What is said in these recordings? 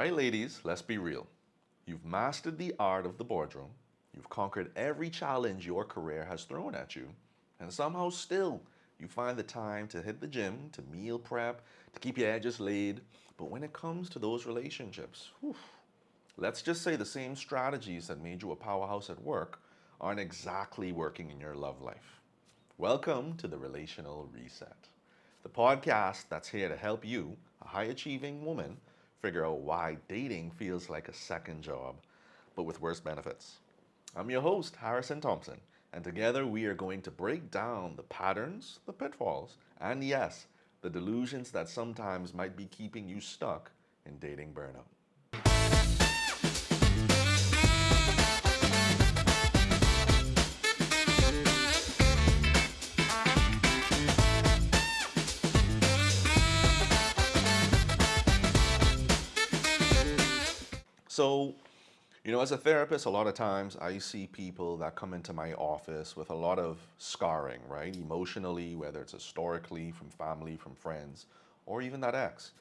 right, ladies, let's be real. You've mastered the art of the boardroom. You've conquered every challenge your career has thrown at you. And somehow still, you find the time to hit the gym, to meal prep, to keep your edges laid. But when it comes to those relationships, whew, let's just say the same strategies that made you a powerhouse at work aren't exactly working in your love life. Welcome to the Relational Reset, the podcast that's here to help you, a high achieving woman, figure out why dating feels like a second job, but with worse benefits. I'm your host, hthompson, and together we are going to break down the patterns, the pitfalls, and yes, the delusions that sometimes might be keeping you stuck in dating burnout. So, as a therapist, a lot of times I see people that come into my office with a lot of scarring, right? Emotionally, whether it's historically, from family, from friends, or even that ex.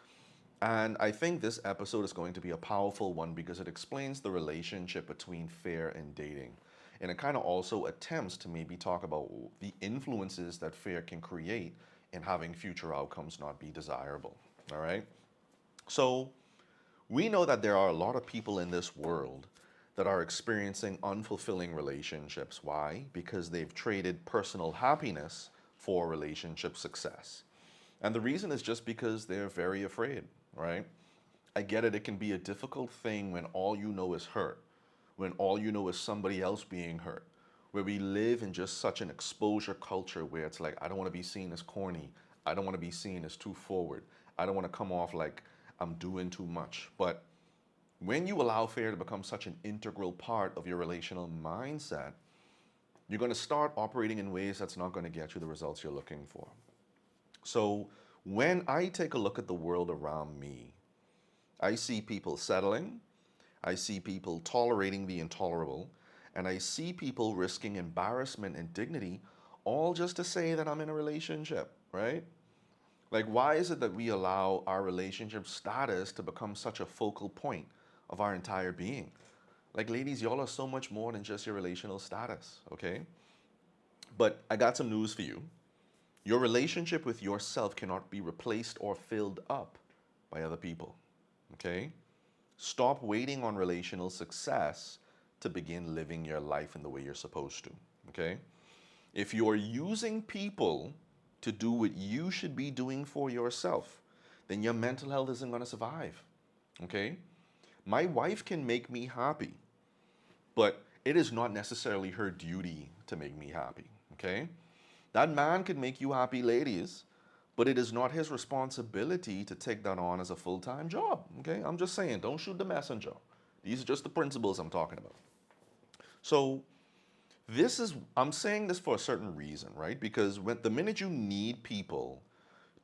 And I think this episode is going to be a powerful one because it explains the relationship between fear and dating. And it kind of also attempts to maybe talk about the influences that fear can create in having future outcomes not be desirable. All right? So, we know that there are a lot of people in this world that are experiencing unfulfilling relationships. Why? Because they've traded personal happiness for relationship success. And the reason is just because they're very afraid, right? I get it, it can be a difficult thing when all you know is hurt, when all you know is somebody else being hurt, where we live in just such an exposure culture where it's like, I don't want to be seen as corny. I don't want to be seen as too forward. I don't want to come off like I'm doing too much. But when you allow fear to become such an integral part of your relational mindset, you're going to start operating in ways that's not going to get you the results you're looking for. So when I take a look at the world around me, I see people settling, I see people tolerating the intolerable, and I see people risking embarrassment and dignity, all just to say that I'm in a relationship, right? Like, why is it that we allow our relationship status to become such a focal point of our entire being? Like, ladies, y'all are so much more than just your relational status, okay? But I got some news for you. Your relationship with yourself cannot be replaced or filled up by other people, okay? Stop waiting on relational success to begin living your life in the way you're supposed to, okay? If you're using people to do what you should be doing for yourself, then your mental health isn't going to survive, okay? My wife can make me happy, but it is not necessarily her duty to make me happy, okay? That man could make you happy, ladies, but it is not his responsibility to take that on as a full-time job, okay? I'm just saying, don't shoot the messenger. These are just the principles I'm talking about. So I'm saying this for a certain reason, right? Because the minute you need people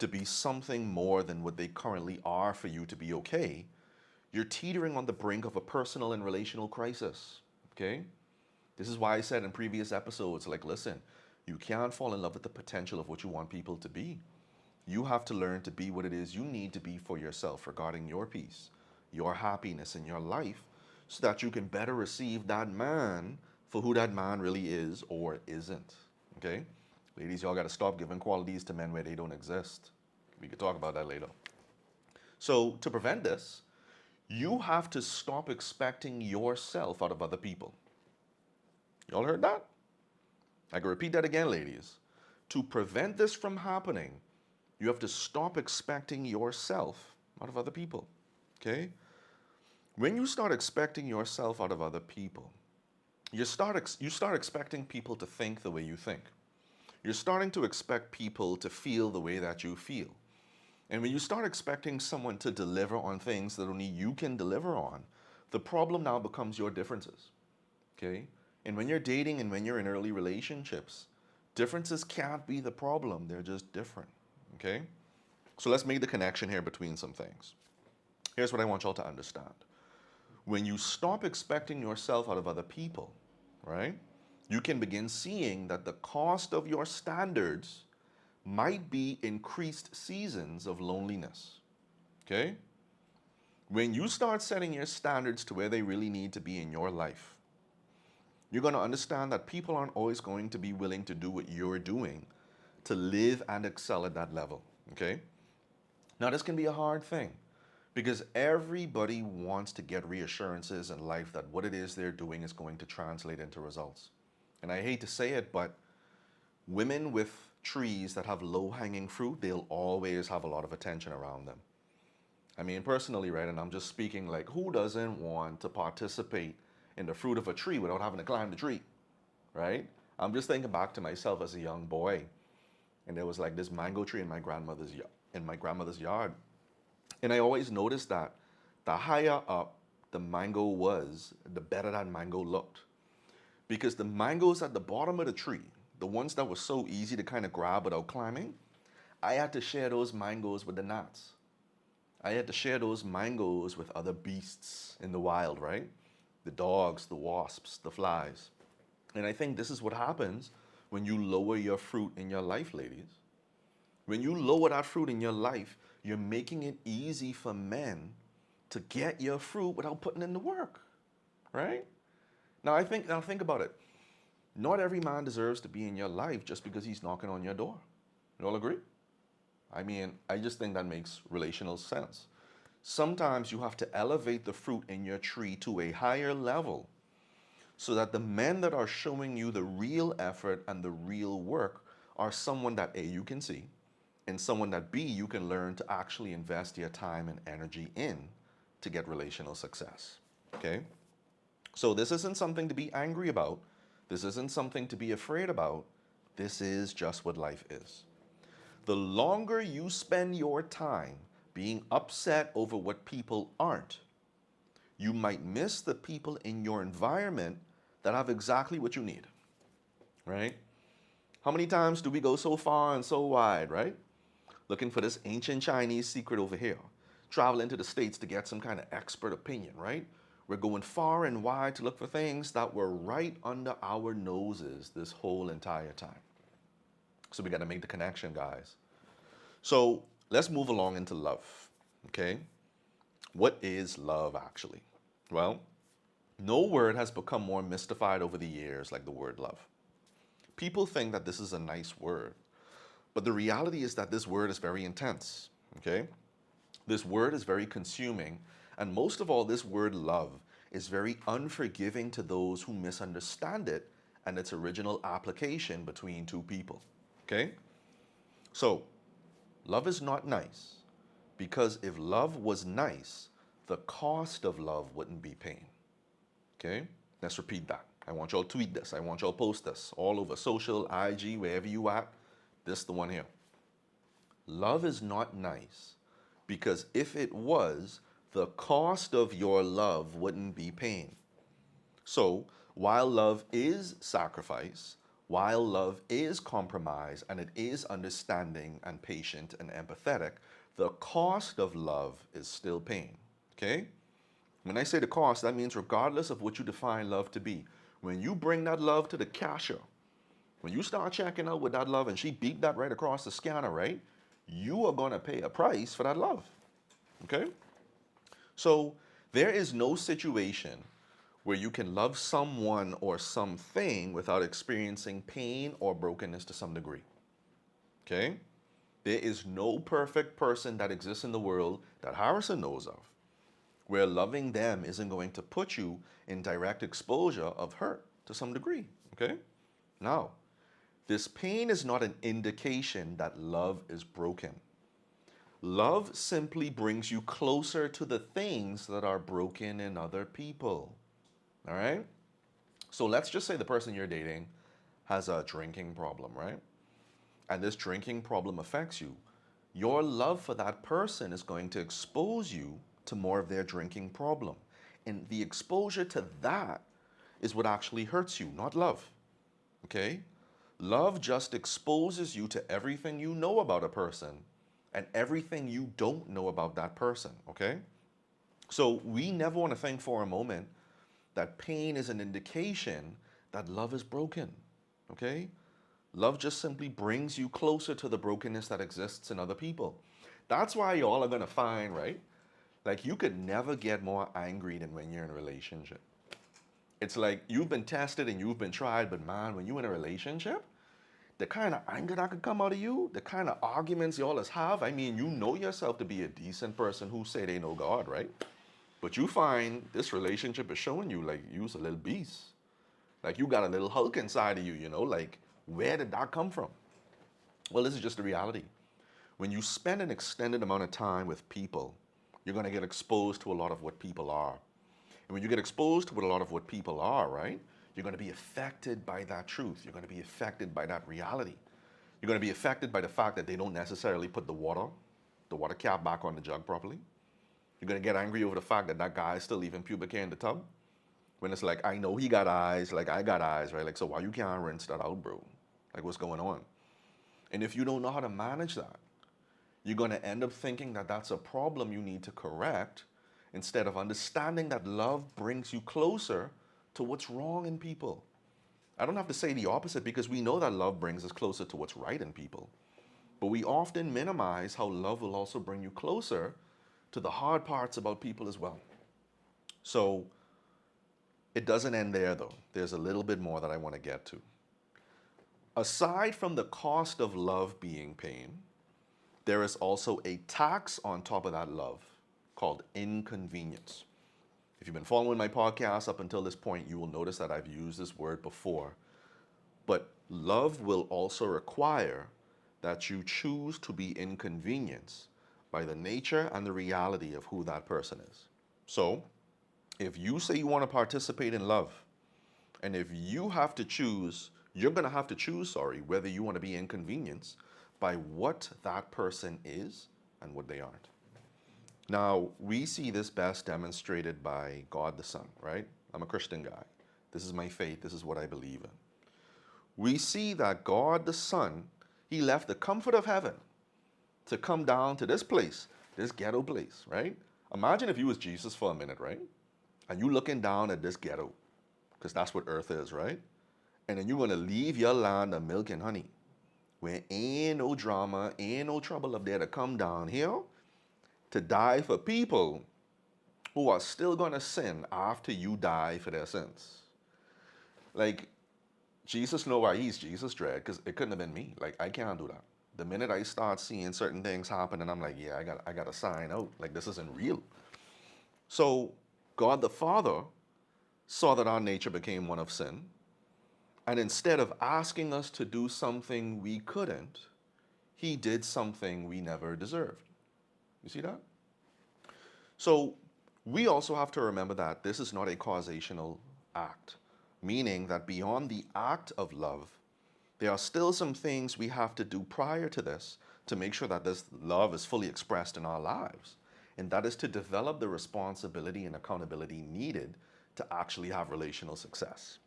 to be something more than what they currently are for you to be okay, you're teetering on the brink of a personal and relational crisis, okay? This is why I said in previous episodes, like, listen, you can't fall in love with the potential of what you want people to be. You have to learn to be what it is you need to be for yourself regarding your peace, your happiness in your life, so that you can better receive that man for who that man really is or isn't, okay? Ladies, y'all got to stop giving qualities to men where they don't exist. We could talk about that later. So to prevent this, you have to stop expecting yourself out of other people. Y'all heard that? I can repeat that again, ladies. To prevent this from happening, you have to stop expecting yourself out of other people, okay? When you start expecting yourself out of other people, you start expecting people to think the way you think. You're starting to expect people to feel the way that you feel. And when you start expecting someone to deliver on things that only you can deliver on, the problem now becomes your differences, okay? And when you're dating and when you're in early relationships, differences can't be the problem. They're just different, okay? So let's make the connection here between some things. Here's what I want y'all to understand. When you stop expecting yourself out of other people, right, you can begin seeing that the cost of your standards might be increased seasons of loneliness, okay? When you start setting your standards to where they really need to be in your life, you're going to understand that people aren't always going to be willing to do what you're doing to live and excel at that level, okay? Now, this can be a hard thing because everybody wants to get reassurances in life that what it is they're doing is going to translate into results. And I hate to say it, but women with trees that have low-hanging fruit, they'll always have a lot of attention around them. I mean, personally, right, and I'm just speaking like, who doesn't want to participate in the fruit of a tree without having to climb the tree, right? I'm just thinking back to myself as a young boy, and there was like this mango tree in my grandmother's yard, and I always noticed that the higher up the mango was, the better that mango looked, because the mangoes at the bottom of the tree, the ones that were so easy to kind of grab without climbing, I had to share those mangoes with the gnats. I had to share those mangoes with other beasts in the wild, right? The dogs, the wasps, the flies. And I think this is what happens when you lower your fruit in your life, ladies. When you lower that fruit in your life, you're making it easy for men to get your fruit without putting in the work, right? Now think about it. Not every man deserves to be in your life just because he's knocking on your door. You all agree? I mean, I just think that makes relational sense. Sometimes you have to elevate the fruit in your tree to a higher level so that the men that are showing you the real effort and the real work are someone that A, you can see, and someone that B, you can learn to actually invest your time and energy in to get relational success, okay? So this isn't something to be angry about. This isn't something to be afraid about. This is just what life is. The longer you spend your time being upset over what people aren't, you might miss the people in your environment that have exactly what you need, right? How many times do we go so far and so wide, right? Looking for this ancient Chinese secret over here. Traveling to the States to get some kind of expert opinion, right? We're going far and wide to look for things that were right under our noses this whole entire time. So we got to make the connection, guys. So let's move along into love, okay? What is love actually? Well, no word has become more mystified over the years like the word love. People think that this is a nice word, but the reality is that this word is very intense, okay? This word is very consuming, and most of all, this word love is very unforgiving to those who misunderstand it and its original application between two people, okay? So, love is not nice because if love was nice, the cost of love wouldn't be pain, okay? Let's repeat that. I want y'all to tweet this. I want y'all to post this all over social, IG, wherever you at. This the one here. Love is not nice because if it was, the cost of your love wouldn't be pain. So while love is sacrifice, while love is compromise, and it is understanding and patient and empathetic, the cost of love is still pain, okay? When I say the cost, that means regardless of what you define love to be, when you bring that love to the cashier, when you start checking out with that love and she beat that right across the scanner, right? You are going to pay a price for that love, okay? So there is no situation where you can love someone or something without experiencing pain or brokenness to some degree, okay? There is no perfect person that exists in the world that Harrison knows of where loving them isn't going to put you in direct exposure of hurt to some degree, okay? Now, this pain is not an indication that love is broken. Love simply brings you closer to the things that are broken in other people, all right? So let's just say the person you're dating has a drinking problem, right? And this drinking problem affects you. Your love for that person is going to expose you to more of their drinking problem. And the exposure to that is what actually hurts you, not love, okay? Love just exposes you to everything you know about a person and everything you don't know about that person, okay? So we never want to think for a moment that pain is an indication that love is broken, okay? Love just simply brings you closer to the brokenness that exists in other people. That's why y'all are going to find, right? Like you could never get more angry than when you're in a relationship. It's like you've been tested and you've been tried, but man, when you're in a relationship, the kind of anger that could come out of you, the kind of arguments you always have. I mean, you know yourself to be a decent person who say they know God, right? But you find this relationship is showing you like you's a little beast. Like you got a little Hulk inside of you, you know? Like, where did that come from? Well, this is just the reality. When you spend an extended amount of time with people, you're going to get exposed to a lot of what people are. And when you get exposed to what a lot of what people are, right, you're going to be affected by that truth. You're going to be affected by that reality. You're going to be affected by the fact that they don't necessarily put the water cap back on the jug properly. You're going to get angry over the fact that that guy is still leaving pubic hair in the tub. When it's like, I know he got eyes, like I got eyes, right? Like, so why you can't rinse that out, bro? Like, what's going on? And if you don't know how to manage that, you're going to end up thinking that that's a problem you need to correct instead of understanding that love brings you closer to what's wrong in people. I don't have to say the opposite because we know that love brings us closer to what's right in people. But we often minimize how love will also bring you closer to the hard parts about people as well. So it doesn't end there though. There's a little bit more that I want to get to. Aside from the cost of love being pain, there is also a tax on top of that love called inconvenience. If you've been following my podcast up until this point, you will notice that I've used this word before. But love will also require that you choose to be inconvenienced by the nature and the reality of who that person is. So, if you say you want to participate in love, and if you have to choose, you're going to have to choose, whether you want to be inconvenienced by what that person is and what they aren't. Now, we see this best demonstrated by God the Son, right? I'm a Christian guy. This is my faith. This is what I believe in. We see that God the Son, he left the comfort of heaven to come down to this place, this ghetto place, right? Imagine if you was Jesus for a minute, right? And you looking down at this ghetto, because that's what earth is, right? And then you're going to leave your land of milk and honey, where ain't no drama, ain't no trouble up there to come down here to die for people who are still going to sin after you die for their sins. Like, Jesus know why he's Jesus dread, because it couldn't have been me. Like, I can't do that. The minute I start seeing certain things happen, and I'm like, yeah, I got to sign out. Like, this isn't real. So, God the Father saw that our nature became one of sin. And instead of asking us to do something we couldn't, he did something we never deserved. You see that? So we also have to remember that this is not a causational act, meaning that beyond the act of love, there are still some things we have to do prior to this to make sure that this love is fully expressed in our lives. And that is to develop the responsibility and accountability needed to actually have relational success.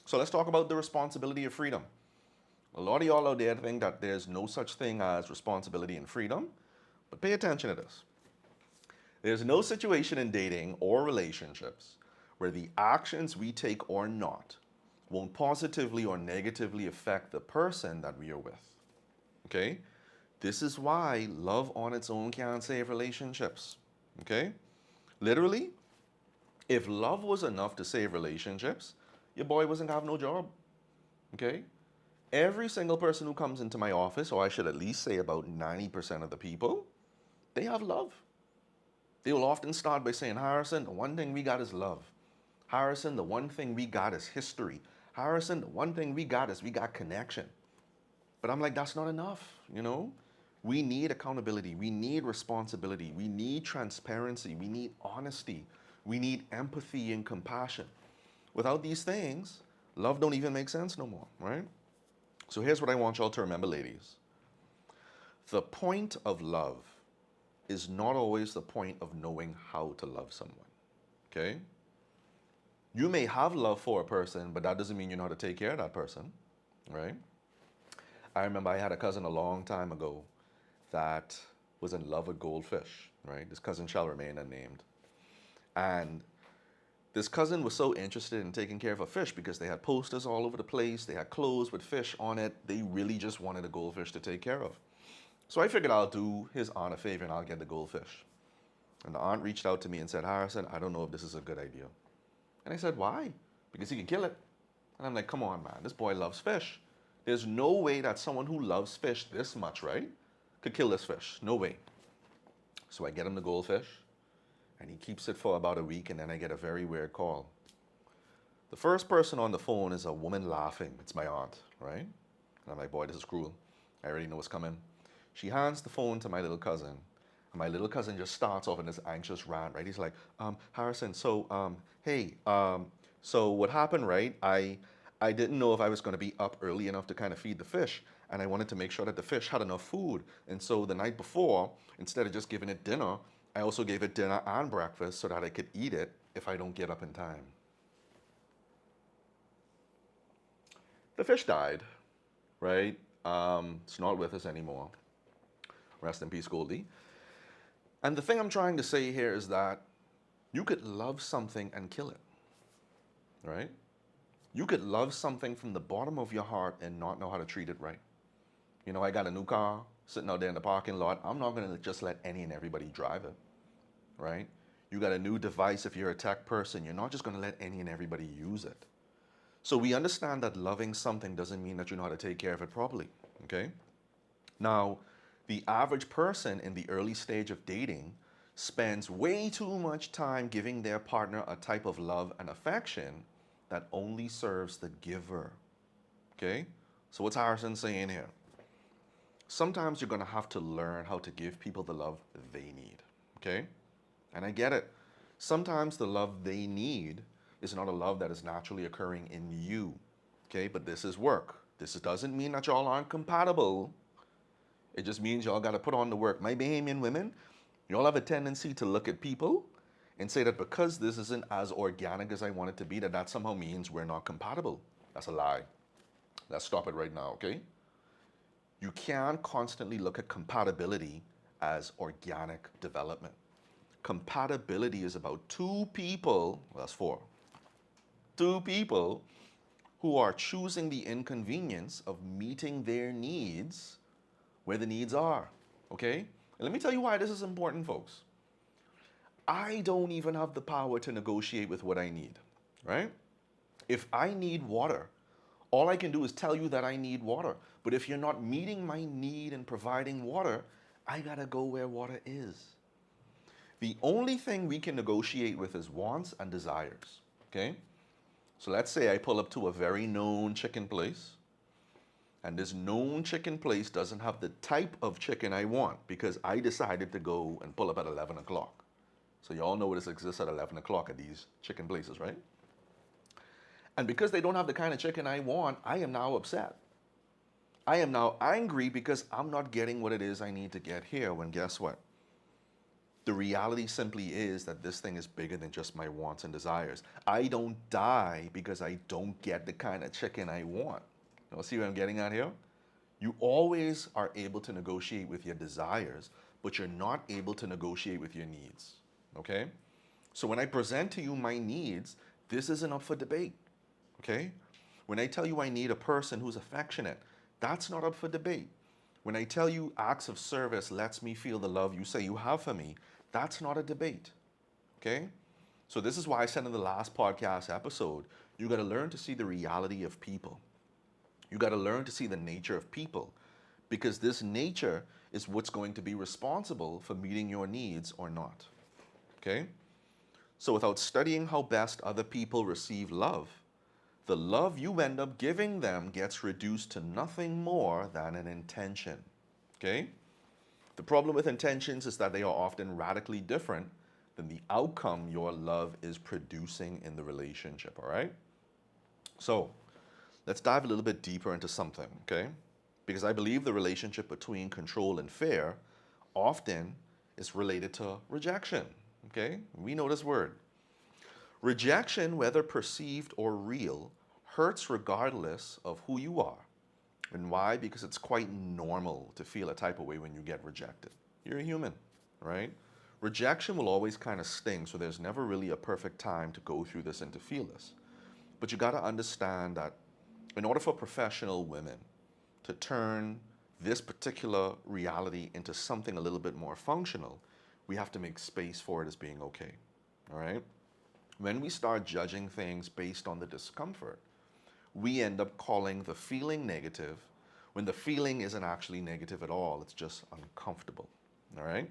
So let's talk about the responsibility of freedom. A lot of y'all out there think that there's no such thing as responsibility and freedom, but pay attention to this. There's no situation in dating or relationships where the actions we take or not won't positively or negatively affect the person that we are with. Okay? This is why love on its own can't save relationships. Okay? Literally, if love was enough to save relationships, your boy wasn't gonna have no job. Okay? Every single person who comes into my office, or I should at least say about 90% of the people, they have love. They will often start by saying, Harrison, the one thing we got is love. Harrison, the one thing we got is history. Harrison, the one thing we got is we got connection. But I'm like, that's not enough, you know? We need accountability. We need responsibility. We need transparency. We need honesty. We need empathy and compassion. Without these things, love don't even make sense no more, right? So here's what I want y'all to remember, ladies. The point of love is not always the point of knowing how to love someone, okay? You may have love for a person, but that doesn't mean you know how to take care of that person, right? I remember I had a cousin a long time ago that was in love with goldfish, right? This cousin shall remain unnamed. And this cousin was so interested in taking care of a fish because they had posters all over the place. They had clothes with fish on it. They really just wanted a goldfish to take care of. So I figured I'll do his aunt a favor and I'll get the goldfish. And the aunt reached out to me and said, Harrison, I don't know if this is a good idea. And I said, why? Because he can kill it. And I'm like, come on, man, this boy loves fish. There's no way that someone who loves fish this much, right, could kill this fish. No way. So I get him the goldfish, and he keeps it for about a week, and then I get a very weird call. The first person on the phone is a woman laughing. It's my aunt, right? And I'm like, boy, this is cruel. I already know what's coming. She hands the phone to my little cousin, and my little cousin just starts off in this anxious rant, right? He's like, Harrison, so, hey, so what happened, right? I didn't know if I was going to be up early enough to kind of feed the fish, and I wanted to make sure that the fish had enough food. And so the night before, instead of just giving it dinner, I also gave it dinner and breakfast so that I could eat it if I don't get up in time. The fish died, right? It's not with us anymore. Rest in peace, Goldie. And the thing I'm trying to say here is that you could love something and kill it, right? You could love something from the bottom of your heart and not know how to treat it right. You know, I got a new car sitting out there in the parking lot. I'm not going to just let any and everybody drive it, right? You got a new device. If you're a tech person, you're not just going to let any and everybody use it. So we understand that loving something doesn't mean that you know how to take care of it properly, okay? Now, the average person in the early stage of dating spends way too much time giving their partner a type of love and affection that only serves the giver, okay? So what's Harrison saying here? Sometimes you're gonna have to learn how to give people the love they need, okay? And I get it. Sometimes the love they need is not a love that is naturally occurring in you, okay? But this is work. This doesn't mean that y'all aren't compatible. It just means y'all gotta put on the work. My Bahamian women, y'all have a tendency to look at people and say that because this isn't as organic as I want it to be, that somehow means we're not compatible. That's a lie. Let's stop it right now, okay? You can't constantly look at compatibility as organic development. Compatibility is about two people, well, that's four, two people who are choosing the inconvenience of meeting their needs where the needs are, okay? And let me tell you why this is important, folks. I don't even have the power to negotiate with what I need, right? If I need water, all I can do is tell you that I need water. But if you're not meeting my need and providing water, I gotta go where water is. The only thing we can negotiate with is wants and desires, okay? So let's say I pull up to a very known chicken place, and this known chicken place doesn't have the type of chicken I want because I decided to go and pull up at 11 o'clock. So you all know what exists at 11 o'clock at these chicken places, right? And because they don't have the kind of chicken I want, I am now upset. I am now angry because I'm not getting what it is I need to get here, when guess what? The reality simply is that this thing is bigger than just my wants and desires. I don't die because I don't get the kind of chicken I want. You see what I'm getting at here? You always are able to negotiate with your desires, but you're not able to negotiate with your needs, okay? So when I present to you my needs, this isn't up for debate, okay? When I tell you I need a person who's affectionate, that's not up for debate. When I tell you acts of service lets me feel the love you say you have for me, that's not a debate, okay? So this is why I said in the last podcast episode, you gotta learn to see the reality of people. You gotta learn to see the nature of people, because this nature is what's going to be responsible for meeting your needs or not, okay? So without studying how best other people receive love, the love you end up giving them gets reduced to nothing more than an intention, okay? The problem with intentions is that they are often radically different than the outcome your love is producing in the relationship, all right? So let's dive a little bit deeper into something, okay? Because I believe the relationship between control and fear often is related to rejection, okay? We know this word. Rejection, whether perceived or real, hurts regardless of who you are. And why? Because it's quite normal to feel a type of way when you get rejected. You're a human, right? Rejection will always kind of sting, so there's never really a perfect time to go through this and to feel this. But you got to understand that in order for professional women to turn this particular reality into something a little bit more functional, we have to make space for it as being okay. All right? When we start judging things based on the discomfort, we end up calling the feeling negative when the feeling isn't actually negative at all. It's just uncomfortable. All right?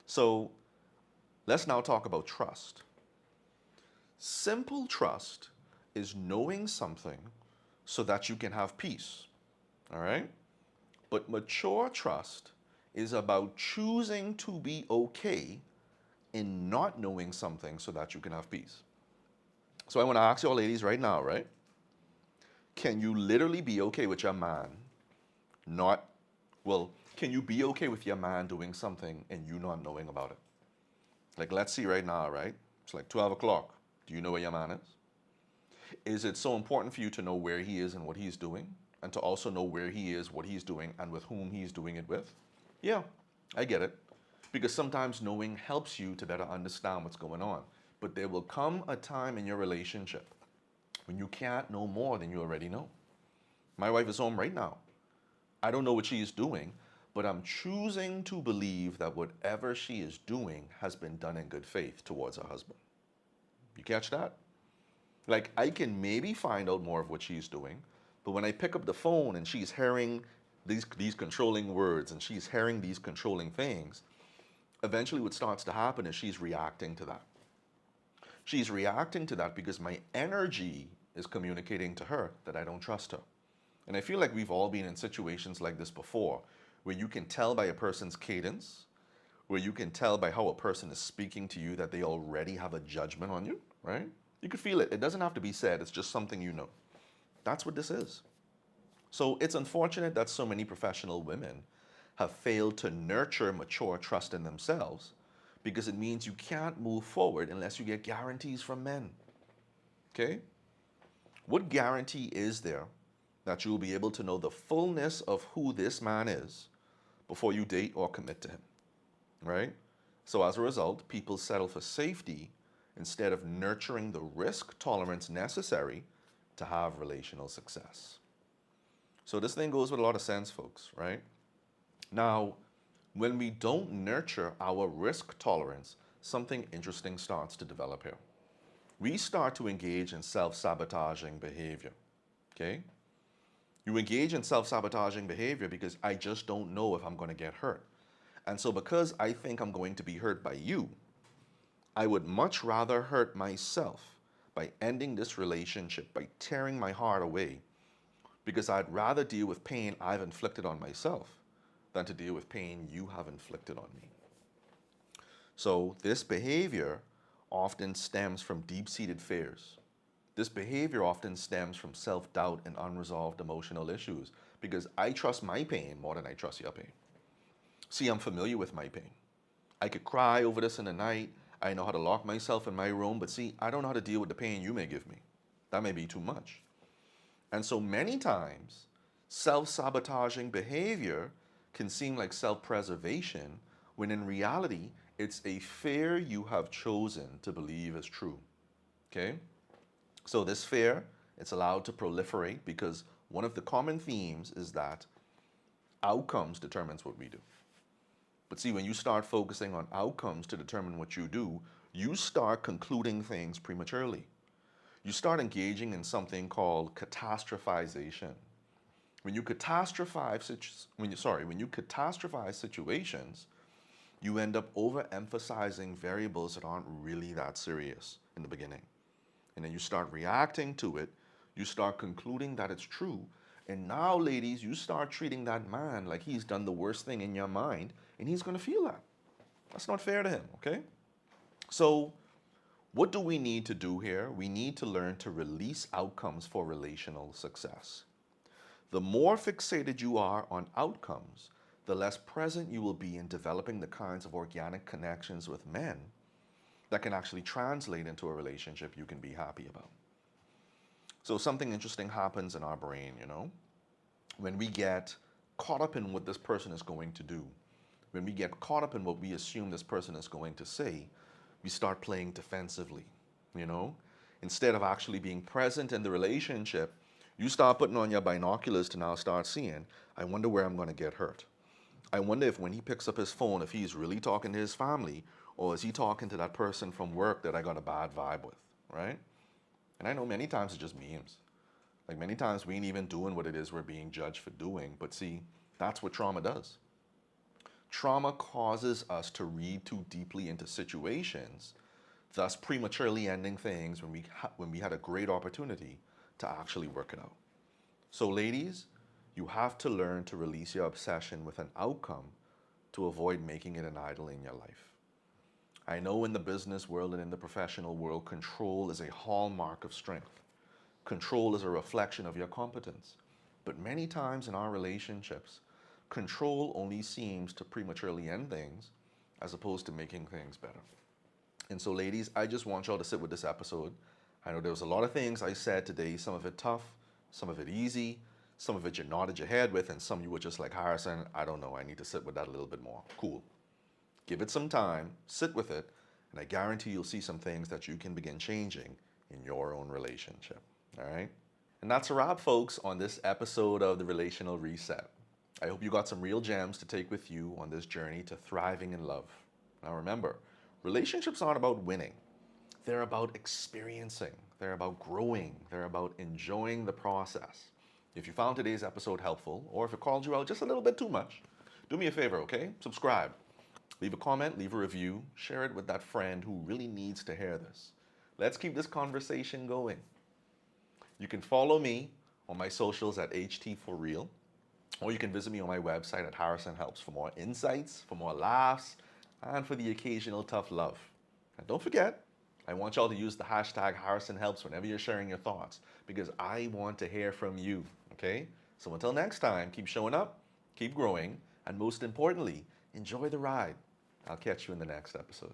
So let's now talk about trust. Simple trust is knowing something so that you can have peace. All right? But mature trust is about choosing to be okay in not knowing something so that you can have peace. So I want to ask you all ladies right now, right? Can you literally be okay with your man not, well, can you be okay with your man doing something and you not knowing about it? Like, let's see right now, right? It's like 12 o'clock. Do you know where your man is? Is it so important for you to know where he is and what he's doing? And to also know where he is, what he's doing, and with whom he's doing it with? Yeah, I get it. Because sometimes knowing helps you to better understand what's going on. But there will come a time in your relationship when you can't know more than you already know. My wife is home right now. I don't know what she is doing, but I'm choosing to believe that whatever she is doing has been done in good faith towards her husband. You catch that? Like, I can maybe find out more of what she's doing, but when I pick up the phone and she's hearing these controlling words and she's hearing these controlling things, eventually what starts to happen is she's reacting to that. She's reacting to that because my energy is communicating to her that I don't trust her. And I feel like we've all been in situations like this before, where you can tell by a person's cadence, where you can tell by how a person is speaking to you that they already have a judgment on you, right? You could feel it. It doesn't have to be said. It's just something you know. That's what this is. So it's unfortunate that so many professional women have failed to nurture mature trust in themselves, because it means you can't move forward unless you get guarantees from men. Okay? What guarantee is there that you'll be able to know the fullness of who this man is before you date or commit to him? Right? So as a result, people settle for safety instead of nurturing the risk tolerance necessary to have relational success. So this thing goes with a lot of sense, folks, right? Now, when we don't nurture our risk tolerance, something interesting starts to develop here. We start to engage in self-sabotaging behavior, okay? You engage in self-sabotaging behavior because I just don't know if I'm going to get hurt. And so because I think I'm going to be hurt by you, I would much rather hurt myself by ending this relationship, by tearing my heart away, because I'd rather deal with pain I've inflicted on myself than to deal with pain you have inflicted on me. So this behavior often stems from deep-seated fears. This behavior often stems from self-doubt and unresolved emotional issues, because I trust my pain more than I trust your pain. See, I'm familiar with my pain. I could cry over this in the night. I know how to lock myself in my room, but see, I don't know how to deal with the pain you may give me. That may be too much. And so many times, self-sabotaging behavior can seem like self-preservation, when in reality, it's a fear you have chosen to believe is true, okay? So this fear, it's allowed to proliferate because one of the common themes is that outcomes determines what we do. But see, when you start focusing on outcomes to determine what you do, you start concluding things prematurely. You start engaging in something called catastrophization. When you catastrophize situations, you end up overemphasizing variables that aren't really that serious in the beginning. And then you start reacting to it, you start concluding that it's true, and now, ladies, you start treating that man like he's done the worst thing in your mind, and he's gonna feel that. That's not fair to him, okay? So, what do we need to do here? We need to learn to release outcomes for relational success. The more fixated you are on outcomes, the less present you will be in developing the kinds of organic connections with men that can actually translate into a relationship you can be happy about. So something interesting happens in our brain, you know? When we get caught up in what this person is going to do, when we get caught up in what we assume this person is going to say, we start playing defensively, you know? Instead of actually being present in the relationship, you start putting on your binoculars to now start seeing, I wonder where I'm going to get hurt. I wonder if when he picks up his phone, if he's really talking to his family, or is he talking to that person from work that I got a bad vibe with, right? And I know many times it's just memes. Like many times we ain't even doing what it is we're being judged for doing. But see, that's what trauma does. Trauma causes us to read too deeply into situations, thus prematurely ending things when we had a great opportunity to actually work it out. So ladies, you have to learn to release your obsession with an outcome to avoid making it an idol in your life. I know in the business world and in the professional world, control is a hallmark of strength. Control is a reflection of your competence. But many times in our relationships, control only seems to prematurely end things as opposed to making things better. And so ladies, I just want y'all to sit with this episode. I know there was a lot of things I said today, some of it tough, some of it easy, some of it you nodded your head with, and some you were just like, Harrison, I don't know, I need to sit with that a little bit more. Cool. Give it some time, sit with it, and I guarantee you'll see some things that you can begin changing in your own relationship. All right? And that's a wrap, folks, on this episode of the Relational Reset. I hope you got some real gems to take with you on this journey to thriving in love. Now remember, relationships aren't about winning. They're about experiencing. They're about growing. They're about enjoying the process. If you found today's episode helpful, or if it called you out just a little bit too much, do me a favor, okay? Subscribe. Leave a comment, leave a review, share it with that friend who really needs to hear this. Let's keep this conversation going. You can follow me on my socials at htforreal, or you can visit me on my website at Harrison Helps for more insights, for more laughs, and for the occasional tough love. And don't forget, I want y'all to use the hashtag Harrison Helps whenever you're sharing your thoughts, because I want to hear from you, okay? So until next time, keep showing up, keep growing, and most importantly, enjoy the ride. I'll catch you in the next episode.